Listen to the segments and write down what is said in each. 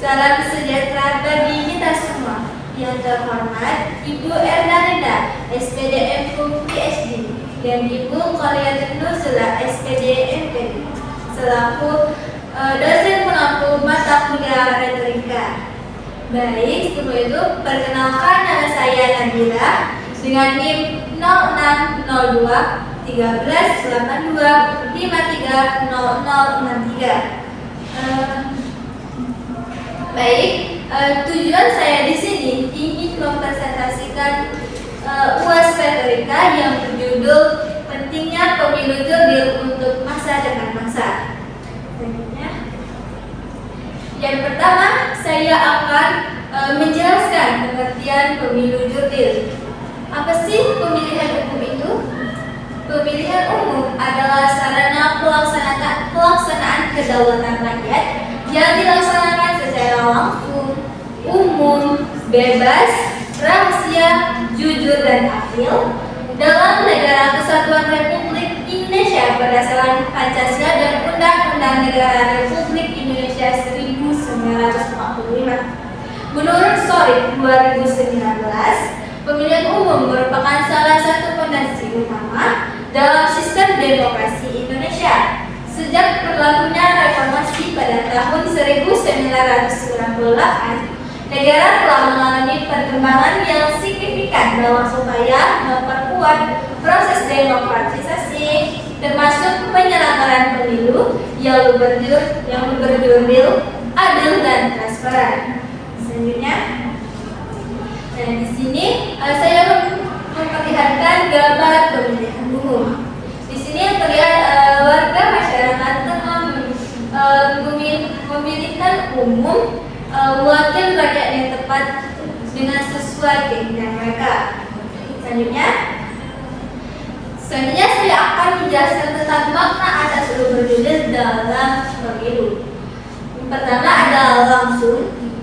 Salam sejahtera bagi kita semua. Yang terhormat Ibu Ernalenda, SPD MPhil PhD, dan Ibu Khaliatun Nuzula, SPD MPhil, selaku dosen pengampu mata kuliah retorika. Baik, sebelum itu perkenalkan nama saya Nabila dengan NIM 0602 1382 530063. Baik, tujuan saya di sini ingin mempresentasikan UAS retorika yang berjudul Pentingnya Pemilu Jurdil untuk Masa Depan Bangsa. Yang pertama, saya akan menjelaskan pengertian pemilu jurdil. Apa sih pemilihan umum itu? Pemilihan umum adalah sarana pelaksanaan kedaulatan rakyat yang dilaksanakan secara langsung, umum, bebas, rahasia, jujur, dan adil dalam Negara Kesatuan Republik Indonesia berdasarkan Pancasila dan Undang-Undang Negara Republik Indonesia 1945. Menurut SORIP 2019, pemilihan umum merupakan salah satu fondasi utama dalam sistem demokrasi Indonesia. Sejak berlakunya reformasi pada tahun 1998, negara telah mengalami perkembangan yang signifikan dalam upaya memperkuat proses demokratisasi, termasuk penyelenggaraan pemilu yang berjurdil, adil, dan transparan. Selanjutnya, di sini saya memperlihatkan gambar pemilihan umum. Di sini yang terlihat warga masyarakat tengah memilihkan umum wakil rakyat yang tepat dengan sesuai keinginan mereka. Selanjutnya saya akan menjelaskan tentang makna asas berjurdil dalam pemilu. Yang pertama adalah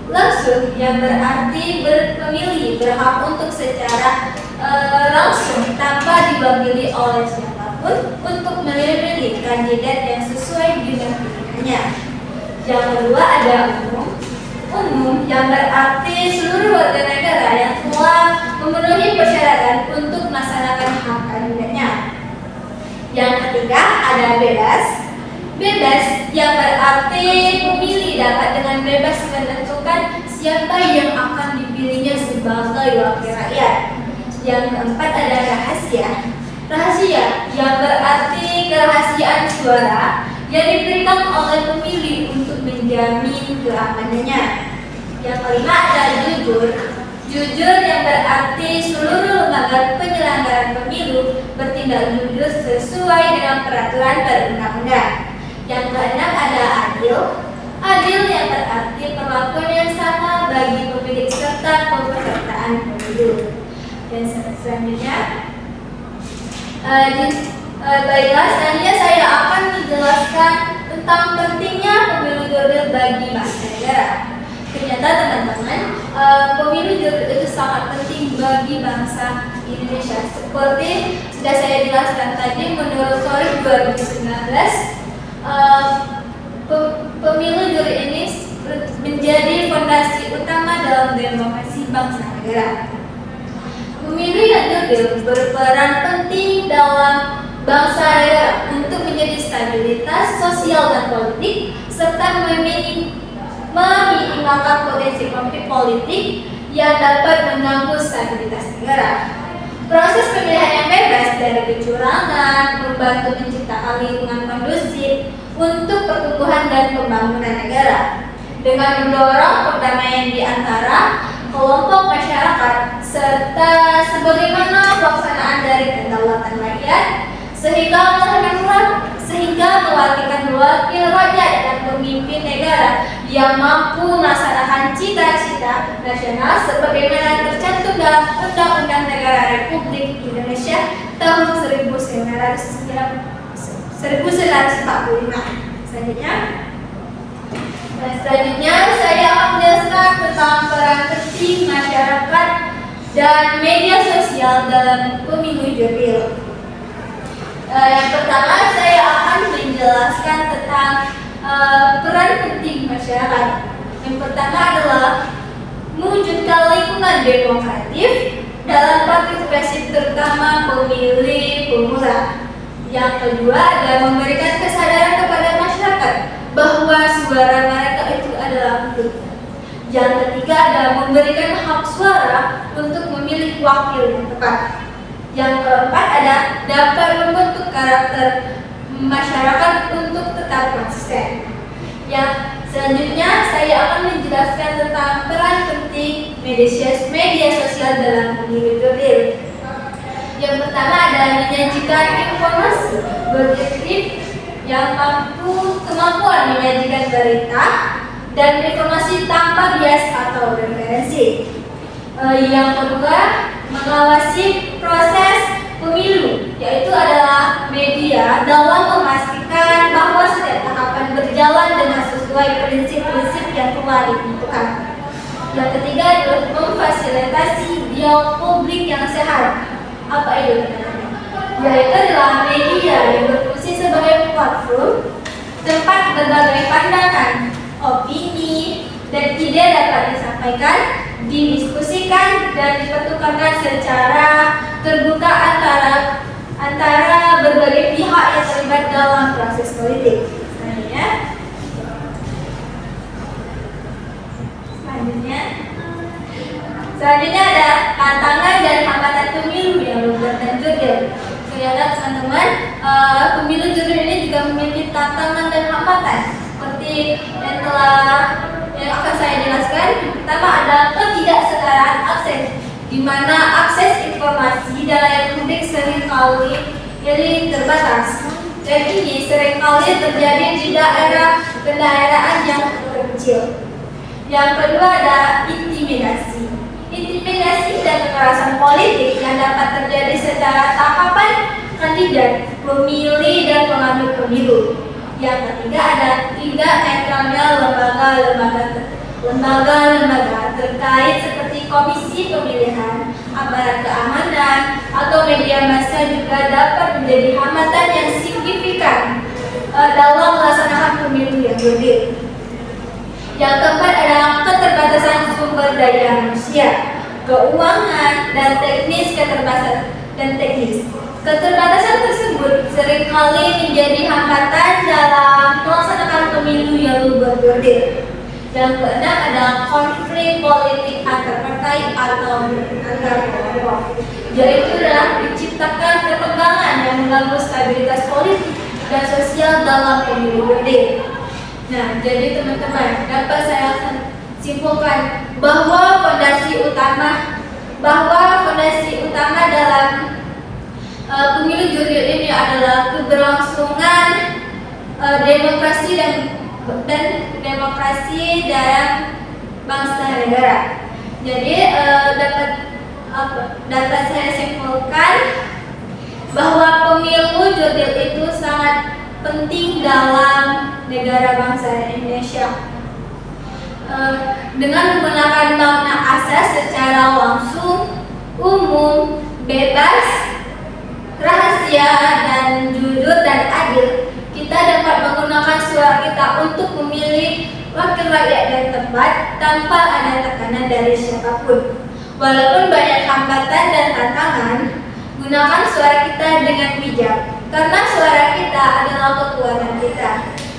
langsung yang berarti pemilih berhak untuk secara langsung tanpa diwakili oleh siapapun untuk memilih kandidat yang sesuai dengan pilihannya. Yang kedua ada umum yang berarti seluruh warga negara yang telah memenuhi persyaratan untuk melaksanakan hak kandidatnya. Yang ketiga ada bebas yang berarti pemilih dapat dengan bebas menentukan siapa yang akan dipilihnya sebagai wakil rakyat. Yang keempat ada rahasia yang berarti kerahasiaan suara yang diberikan oleh pemilih untuk menjamin keamanannya. Yang kelima ada jujur yang berarti seluruh lembaga penyelenggaraan pemilu bertindak jujur sesuai dengan peraturan perundang-undang. Yang keenam ada adil yang berarti perlakuan yang sama bagi pemilik serta pesertaan pemilu. Dan selanjutnya, baiklah, selanjutnya saya akan menjelaskan tentang pentingnya pemilu jurdil bagi bangsa negara. Ternyata teman-teman, pemilu jurdil itu sangat penting bagi bangsa Indonesia. Seperti sudah saya jelaskan tadi, menurut SORIP 2019, pemilu jurdil ini menjadi fondasi utama dalam demokrasi bangsa negara. Pemilu yang jurdil berperan penting dalam bangsa negara untuk menjadi stabilitas sosial dan politik serta meminimalkan potensi konflik politik yang dapat mengganggu stabilitas negara. Proses pemilihan yang bebas dari kecurangan membantu menciptakan lingkungan kondusif untuk pertumbuhan dan pembangunan negara dengan mendorong perdamaian di antara kelompok masyarakat serta sebagaimana pelaksanaan dari kedaulatan rakyat sehingga mewakilkan wakil rakyat dan pemimpin negara yang mampu melaksanakan cita-cita nasional sebagaimana tercantum dalam Undang-Undang Negara Republik Indonesia tahun 1945. Selanjutnya saya akan menjelaskan tentang peran penting masyarakat dan media sosial dalam pemilu jurdil. Yang pertama saya akan menjelaskan tentang peran penting masyarakat. Yang pertama adalah mewujudkan lingkungan demokratif dalam partisipasi terutama pemilih pemula. Yang kedua adalah memberikan kesadaran kepada masyarakat bahwa suara mereka itu adalah untuknya. Yang ketiga adalah memberikan hak suara untuk memilih wakil yang tepat. Yang keempat adalah dapat membentuk karakter masyarakat untuk tetap konsisten. Yang selanjutnya saya akan menjelaskan tentang peran penting media sosial dalam pemilu jurdil. Yang pertama adalah menyajikan informasi berobjektif yang kemampuan menyajikan berita dan informasi tanpa bias atau referensi. Yang kedua, mengawasi proses pemilu, yaitu adalah media dalam memastikan bahwa setiap tahapan berjalan dengan sesuai prinsip-prinsip yang telah ditentukan. Yang ketiga adalah memfasilitasi dialog publik yang sehat. Apa itu? Yaitu adalah media yang berfungsi sebagai platform tempat berbagai pandangan, opini, dan ide dapat disampaikan, didiskusikan, dan dipertukarkan secara terbuka antara berbagai pihak yang terlibat dalam proses politik. Selanjutnya ada tantangan dan hambatan pemilu yang lumrah dan jurdil. Ternyata teman-teman, pemilu jurdil ini juga memiliki tantangan dan hambatan. Seperti yang akan saya jelaskan, pertama ada ketidaksetaraan akses, di mana akses informasi dalam publik seringkali terbatas. Dan ini seringkali terjadi di daerah pedesaan yang terpencil. Yang kedua ada intimidasi. Intimidasi dan kekerasan politik yang dapat terjadi secara tahapan kandidat, pemilih, dan pengambil pemilu. Yang ketiga ada tidak netralnya lembaga terkait seperti komisi pemilihan, aparat keamanan, atau media massa juga dapat menjadi hambatan yang signifikan dalam melaksanakan pemilu yang jurdil. Yang keempat adalah keterbatasan sumber daya manusia, keuangan, dan teknis. Keterbatasan tersebut seringkali menjadi hambatan dalam melaksanakan pemilu yang jurdil. Yang keenam adalah konflik politik antar partai atau antar kelompok, yaitu adalah menciptakan ketegangan yang mengganggu stabilitas politik dan sosial dalam pemilu jurdil. Nah, jadi teman-teman, dapat saya simpulkan bahwa fondasi utama dalam pemilu jurdil ini adalah keberlangsungan demokrasi dan bangsa negara. Jadi dapat saya simpulkan bahwa pemilu jurdil itu sangat penting dalam negara bangsa Indonesia. Dengan menggunakan makna asas secara langsung, umum, bebas, rahasia, dan jujur dan adil, kita dapat menggunakan suara kita untuk memilih wakil rakyat yang tepat tanpa ada tekanan dari siapapun. Walaupun banyak hambatan dan tantangan, gunakan suara kita dengan bijak, karena suara kita adalah kekuatan kita.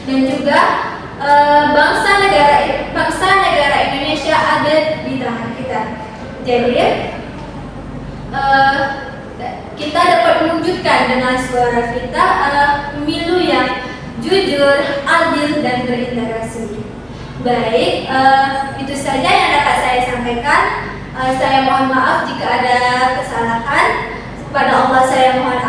Dan juga bangsa negara Indonesia ada di tangan kita. Jadi kita dapat mewujudkan dengan suara kita pemilu yang jujur, adil, dan berintegrasi. Baik, itu saja yang dapat saya sampaikan. Saya mohon maaf jika ada kesalahan. Kepada Allah saya mohon